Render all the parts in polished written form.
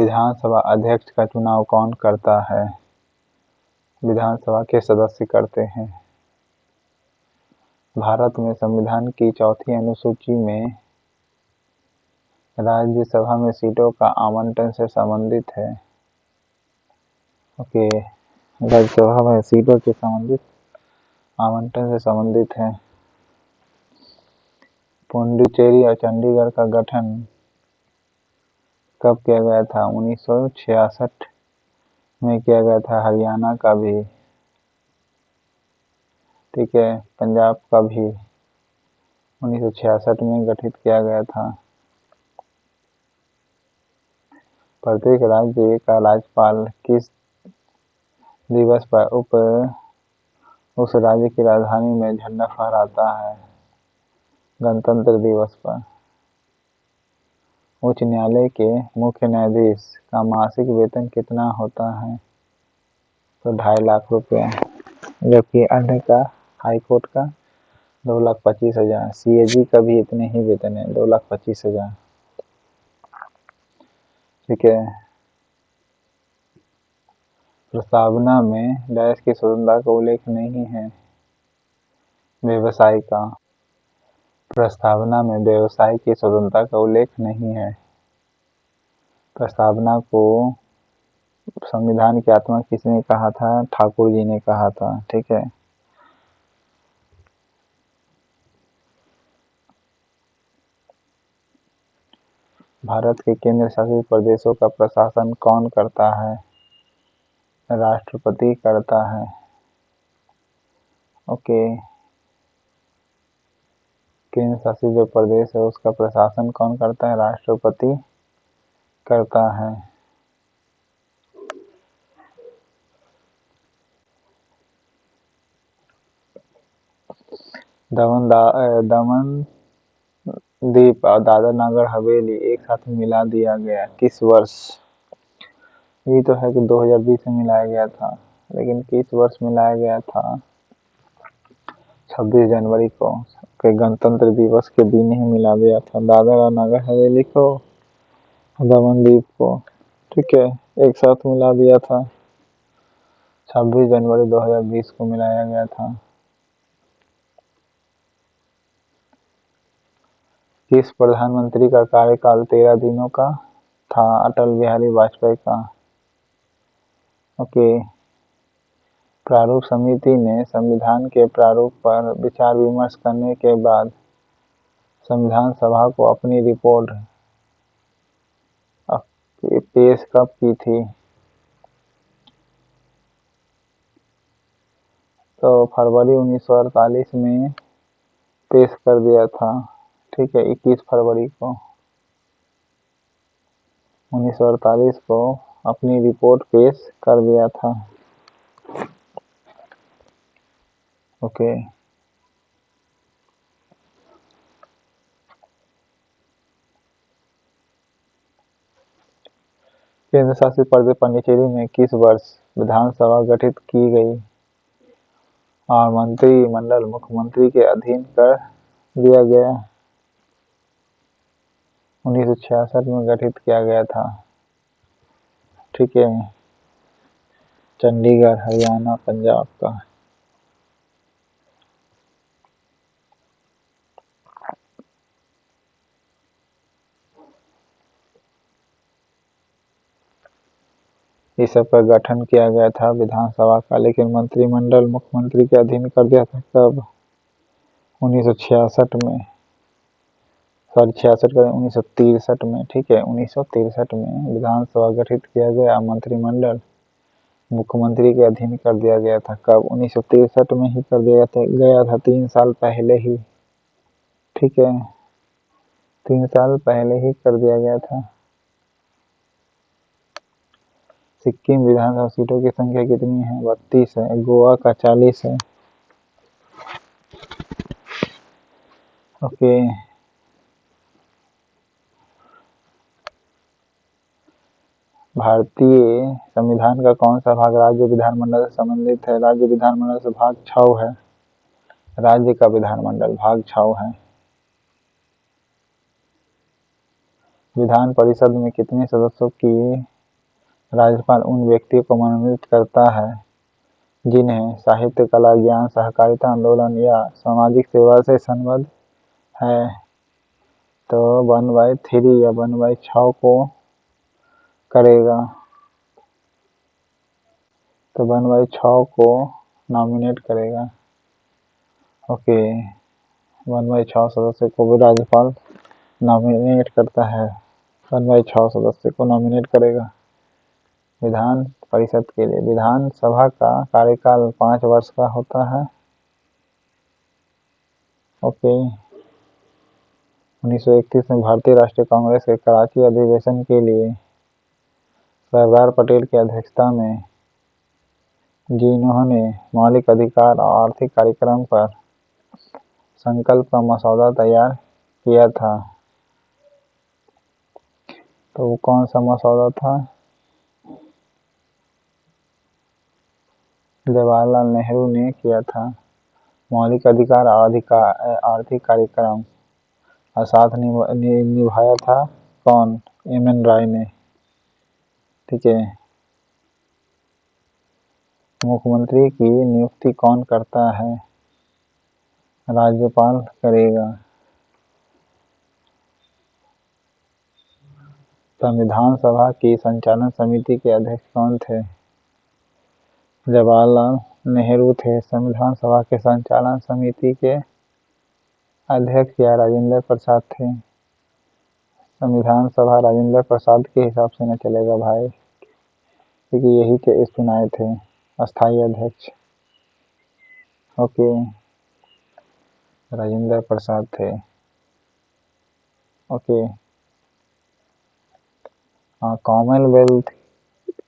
विधानसभा अध्यक्ष का चुनाव कौन करता है? विधानसभा के सदस्य करते हैं। भारत में संविधान की चौथी अनुसूची में राज्यसभा में सीटों का आवंटन से संबंधित है। ओके, राज्यसभा में सीटों के संबंधित आवंटन से संबंधित है। पुडुचेरी और चंडीगढ़ का गठन कब किया गया था? 1966 में किया गया था। हरियाणा का भी, ठीक है, पंजाब का भी 1966 में गठित किया गया था। प्रत्येक राज्य का राज्यपाल किस दिवस पर उस राज्य की राजधानी में झंडा फहराता है? गणतंत्र दिवस पर। उच्च न्यायालय के मुख्य न्यायाधीश का मासिक वेतन कितना होता है? तो 2.5 लाख रुपया, जबकि अन्य का, हाईकोर्ट का 2,25,000। CAG का भी इतने ही वेतन है, 2,25,000। ठीक है। प्रस्तावना में डैश की स्वतंत्रता का उल्लेख नहीं है। व्यवसाय का। प्रस्तावना में व्यवसाय की स्वतंत्रता का उल्लेख नहीं है। प्रस्तावना को संविधान की आत्मा किसने कहा था? ठाकुर जी ने कहा था। ठीक है। भारत के केंद्र शासित प्रदेशों का प्रशासन कौन करता है? राष्ट्रपति करता है। ओके, केंद्र शासित जो प्रदेश है उसका प्रशासन कौन करता है? राष्ट्रपति करता है। दमन द्वीप और दादर नगर हवेली एक साथ मिला दिया गया किस वर्ष? ये तो है कि 2020 में मिलाया गया था, लेकिन किस वर्ष मिलाया गया था? 26 जनवरी को, गणतंत्र दिवस के दिन ही मिला दिया था दादर और नगर हवेली को, दमन द्वीप को। ठीक है, एक साथ मिला दिया था। 26 जनवरी 2020 को मिलाया गया था। किस प्रधानमंत्री का कार्यकाल 13 दिनों का था? अटल बिहारी वाजपेयी का। ओके, प्रारूप समिति ने संविधान के प्रारूप पर विचार विमर्श करने के बाद संविधान सभा को अपनी रिपोर्ट पेश कब की थी? तो फरवरी 1948 में पेश कर दिया था। ठीक है, 21 फरवरी को 1948 को अपनी रिपोर्ट पेश कर दिया था। ओके, केंद्र शासित प्रदेश पांडिचेरी में किस वर्ष विधानसभा गठित की गई और मंत्रिमंडल मुख्यमंत्री के अधीन कर दिया गया? 1966 में गठित किया गया था। ठीक है, चंडीगढ़, हरियाणा, पंजाब का। इस सब का गठन किया गया था विधानसभा का, लेकिन मंत्रिमंडल मुख्यमंत्री के अधीन कर दिया था कब? 1966 में, सॉरी 66 का 1963 में। ठीक है, 1963 में विधानसभा गठित किया गया, मंत्रिमंडल मुख्यमंत्री के अधीन कर दिया गया था। कब? 1963 में ही कर दिया गया था, 3 साल पहले ही। ठीक है, 3 साल पहले ही कर दिया गया था। सिक्किम विधानसभा सीटों की संख्या कितनी है? 32 है। गोवा का 40 है। ओके, भारतीय संविधान का कौन सा भाग राज्य विधानमंडल से संबंधित है? राज्य विधानमंडल से भाग 6 है। राज्य का विधानमंडल भाग 6 है। विधान परिषद में कितने सदस्यों की राज्यपाल उन व्यक्तियों को मनोनीत करता है जिन्हें साहित्य, कला, ज्ञान, सहकारिता आंदोलन या सामाजिक सेवा से संबंध है। तो 1/3 या 1/6 को करेगा। तो 1/6 को नॉमिनेट करेगा। ओके, 1/6 सदस्य को भी राज्यपाल नॉमिनेट करता है। 1/6 सदस्य को नॉमिनेट करेगा। विधान परिषद के लिए विधानसभा का कार्यकाल 5 वर्ष का होता है। ओके, 1931 में भारतीय राष्ट्रीय कांग्रेस के कराची अधिवेशन के लिए सरदार पटेल की अध्यक्षता में जिन्होंने मौलिक अधिकार और आर्थिक कार्यक्रम पर संकल्प का मसौदा तैयार किया था, तो वो कौन सा मसौदा था? जवाहरलाल नेहरू ने किया था। मौलिक अधिकार और आर्थिक कार्यक्रम और साथ निभाया था कौन? एम.एन. राय ने। ठीक है। मुख्यमंत्री की नियुक्ति कौन करता है? राज्यपाल करेगा। संविधान सभा की संचालन समिति के अध्यक्ष कौन थे? जवाहरलाल नेहरू थे संविधान सभा के संचालन समिति के अध्यक्ष, या राजेंद्र प्रसाद थे? संविधान सभा राजेंद्र प्रसाद के हिसाब से न चलेगा भाई, क्योंकि यही के चुनाए थे अस्थायी अध्यक्ष। ओके, राजेंद्र प्रसाद थे। ओके, हाँ, कॉमनवेल्थ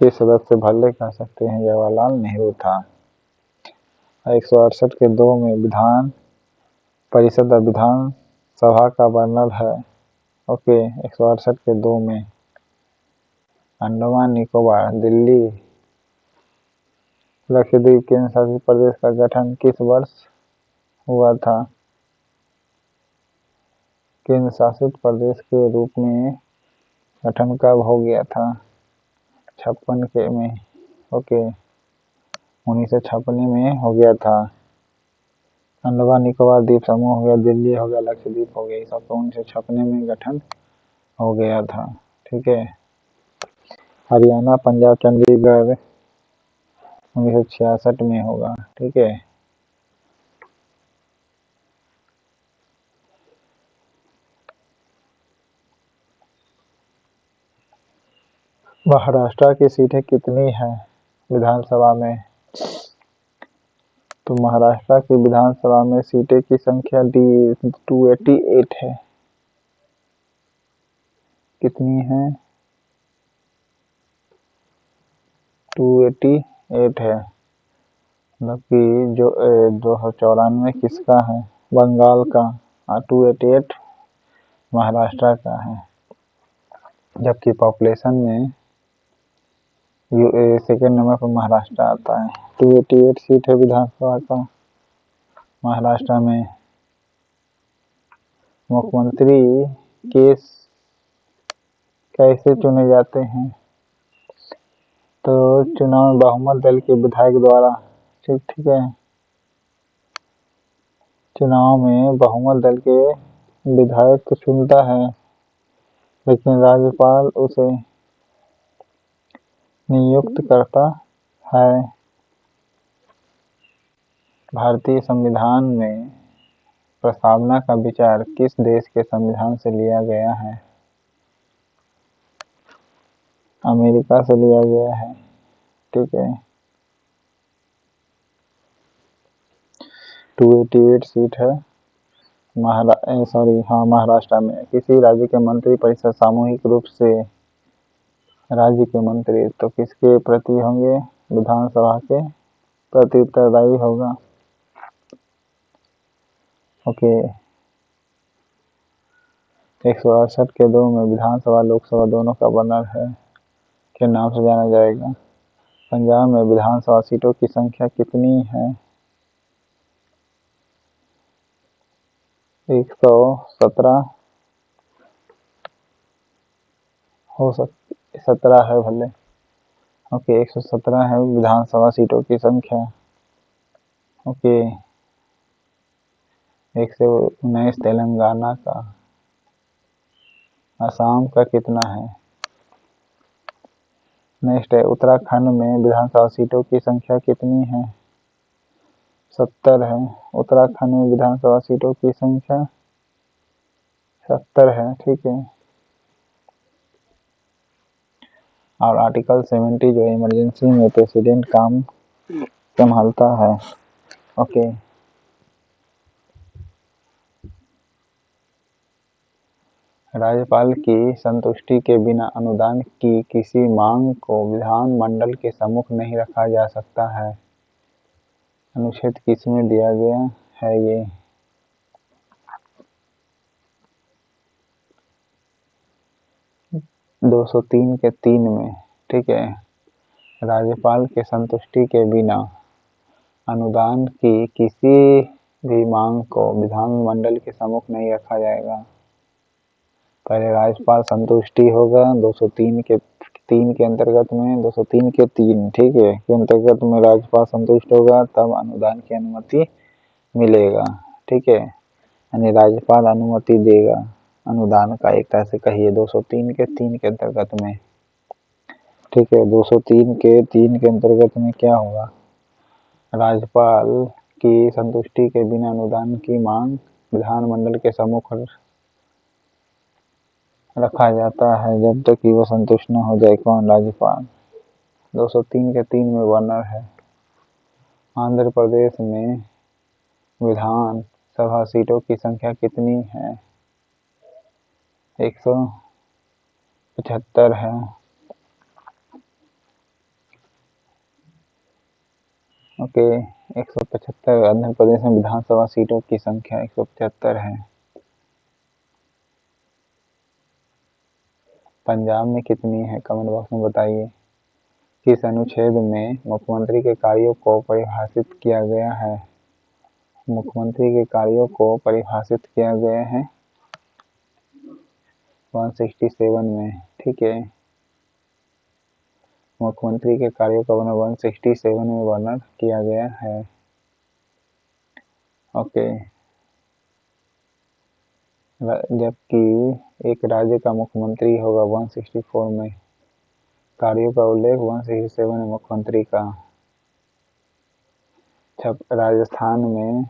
के सदस्य भले कह सकते हैं जवाहरलाल नेहरू था। 168 के 2 में विधान परिषद और विधान सभा का वर्णन है। ओके, 168 के 2 में अंडमान निकोबार, दिल्ली, लक्षद्वीप केंद्र शासित प्रदेश का गठन किस वर्ष हुआ था? केंद्र शासित प्रदेश के रूप में गठन कब हो गया था? 56 के में। ओके, 1956 में हो गया था। अंडमान निकोबार द्वीप समूह हो गया, दिल्ली हो गया, लक्षद्वीप हो गया, ये सब 1956 में गठन हो गया था। ठीक है। हरियाणा, पंजाब, चंडीगढ़ 1966 में होगा। ठीक है। महाराष्ट्र की सीटें कितनी है विधानसभा में? तो महाराष्ट्र की विधानसभा में सीटें की संख्या 288 है। कितनी है? 288 है। मतलब कि जो 294 किसका है? बंगाल का। 288 महाराष्ट्र का है। जबकि पॉपुलेशन में सेकेंड नंबर पर महाराष्ट्र आता है। 288 सीट है विधानसभा का महाराष्ट्र में। मुख्यमंत्री कैसे चुने जाते हैं? तो चुनाव में बहुमत दल के विधायक द्वारा। ठीक है। चुनाव में बहुमत दल के विधायक को चुनता है, लेकिन राज्यपाल उसे नियुक्त करता है। भारतीय संविधान में प्रस्तावना का विचार किस देश के संविधान से लिया गया है? अमेरिका से लिया गया है। ठीक है। 288 सीट है महाराष्ट्र में। किसी राज्य के मंत्री परिषद सामूहिक रूप से राज्य के मंत्री तो किसके प्रति होंगे? विधानसभा के प्रति उत्तरदायी होगा। ओके, 168 के 2 में विधानसभा लोकसभा दोनों का वर्णन है के नाम से जाना जाएगा। पंजाब में विधानसभा सीटों की संख्या कितनी है? 117 हो सकती, 17 है भले। ओके 117 है विधानसभा सीटों की संख्या। ओके 119 तेलंगाना का। असम का कितना है? नेक्स्ट है उत्तराखंड में विधानसभा सीटों की संख्या कितनी है? 70 है। उत्तराखंड में विधानसभा सीटों की संख्या 70 है, ठीक है। और आर्टिकल 70 जो इमरजेंसी में प्रेसिडेंट काम संभालता है। ओके राज्यपाल की संतुष्टि के बिना अनुदान की किसी मांग को विधानमंडल के सम्मुख नहीं रखा जा सकता है। अनुच्छेद किसमें दिया गया है ये? 203 के 3 में, ठीक है। राज्यपाल के संतुष्टि के बिना अनुदान की किसी भी मांग को विधानमंडल के सम्मुख नहीं रखा जाएगा। पहले राज्यपाल संतुष्टि होगा 203 के 3 के अंतर्गत में, 203 के 3, ठीक है, के अंतर्गत में राज्यपाल संतुष्ट होगा तब अनुदान की अनुमति मिलेगा, ठीक है। यानी राज्यपाल अनुमति देगा अनुदान का, एक तरह से कहिए 203 के 3 के अंतर्गत में, ठीक है। 203 के 3 के अंतर्गत में क्या होगा? राज्यपाल की संतुष्टि के बिना अनुदान की मांग विधानमंडल के सम्मुख रखा जाता है जब तक कि वो संतुष्ट न हो जाए। कौन? राज्यपाल। 203 के 3 में वर्णन है। आंध्र प्रदेश में विधान सभा सीटों की संख्या कितनी है? 175 है। ओके 175 आंध्र प्रदेश में विधानसभा सीटों की संख्या 175 है। पंजाब में कितनी है? कमेंट बॉक्स में बताइए। किस अनुच्छेद में मुख्यमंत्री के कार्यों को परिभाषित किया गया है? मुख्यमंत्री के कार्यों को परिभाषित किया गया है 167 में, ठीक है। मुख्यमंत्री के कार्यों का वर्णन 167 में वर्णन किया गया है। ओके जबकि एक राज्य का मुख्यमंत्री होगा 164 में, कार्यों का उल्लेख 167 में मुख्यमंत्री का। राजस्थान में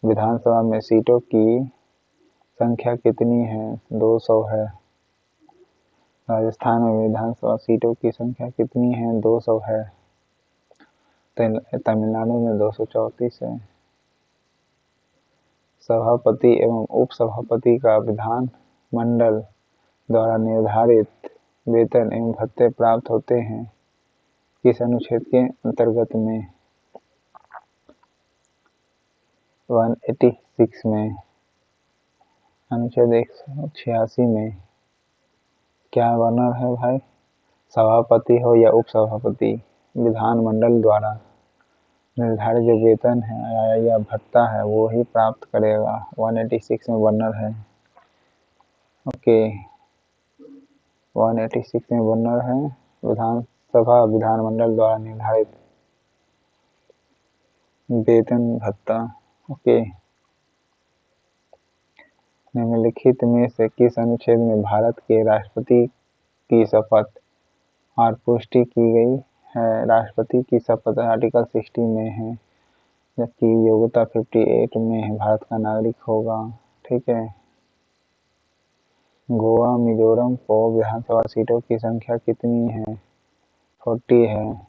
विधानसभा में सीटों की संख्या कितनी है? 200 है। राजस्थान में विधानसभा सीटों की संख्या कितनी है? 200 है। तमिलनाडु में 234 है। सभापति एवं उपसभापति का विधान मंडल द्वारा निर्धारित वेतन एवं भत्ते प्राप्त होते हैं किस अनुच्छेद के अंतर्गत में? 186 में। अनुच्छेद 186 में क्या वर्णन है भाई? सभापति हो या उपसभापति, विधानमंडल द्वारा निर्धारित जो वेतन है या भत्ता है वो ही प्राप्त करेगा। 186 में वर्णन है। ओके 186 में वर्णन है विधानसभा विधानमंडल द्वारा निर्धारित वेतन भत्ता। ओके निम्नलिखित में से किस अनुच्छेद में भारत के राष्ट्रपति की शपथ और पुष्टि की गई है? राष्ट्रपति की शपथ आर्टिकल 60 में है, जबकि योग्यता 58 में है, भारत का नागरिक होगा, ठीक है। गोवा मिजोरम को विधानसभा सीटों की संख्या कितनी है? 40 है।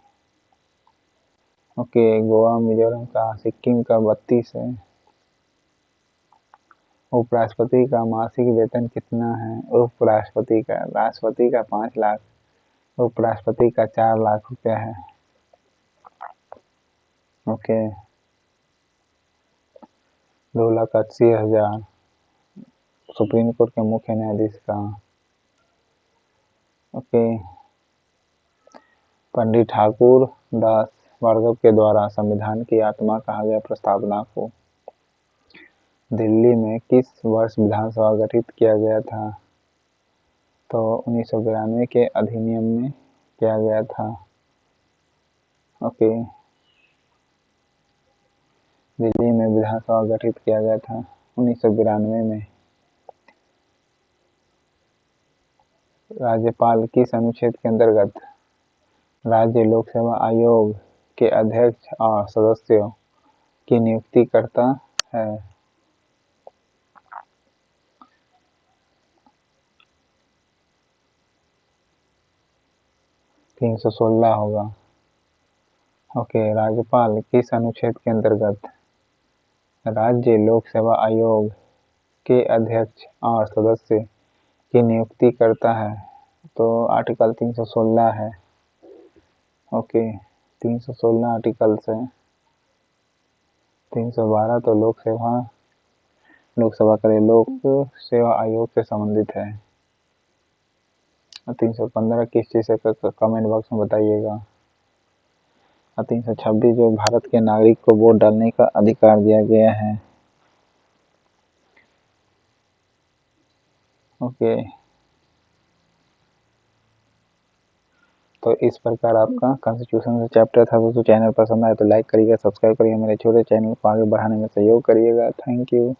ओके गोवा मिजोरम का। सिक्किम का 32 है। उपराष्ट्रपति का मासिक वेतन कितना है? उपराष्ट्रपति का, राष्ट्रपति का 5 लाख, उपराष्ट्रपति का 4 लाख रुपया है। ओके 2,80,000 सुप्रीम कोर्ट के मुख्य न्यायाधीश का। ओके पंडित ठाकुर दास भार्गव के द्वारा संविधान की आत्मा कहा गया प्रस्तावना को दिल्ली में किस वर्ष विधानसभा गठित किया गया था? तो 1992 के अधिनियम में किया गया था। ओके, दिल्ली में विधानसभा गठित किया गया था 1992 में। राज्यपाल किस अनुच्छेद के अंतर्गत राज्य लोक सेवा आयोग के अध्यक्ष और सदस्यों की नियुक्ति करता है? 316 होगा। ओके, राज्यपाल किस अनुच्छेद के अंतर्गत राज्य लोक सेवा आयोग के अध्यक्ष और सदस्य की नियुक्ति करता है? तो आर्टिकल 316 है। ओके, 316 आर्टिकल से 312 तो लोकसभा के लिए लोक सेवा आयोग से संबंधित है। 315 किस चीज से कमेंट बॉक्स में बताइएगा। 326 जो भारत के नागरिक को वोट डालने का अधिकार दिया गया है। ओके, तो इस प्रकार आपका कॉन्स्टिट्यूशन से चैप्टर था। दोस्तों चैनल पसंद आए तो लाइक करिएगा, सब्सक्राइब करिएगा, मेरे छोटे चैनल को आगे बढ़ाने में सहयोग करिएगा। Thank you.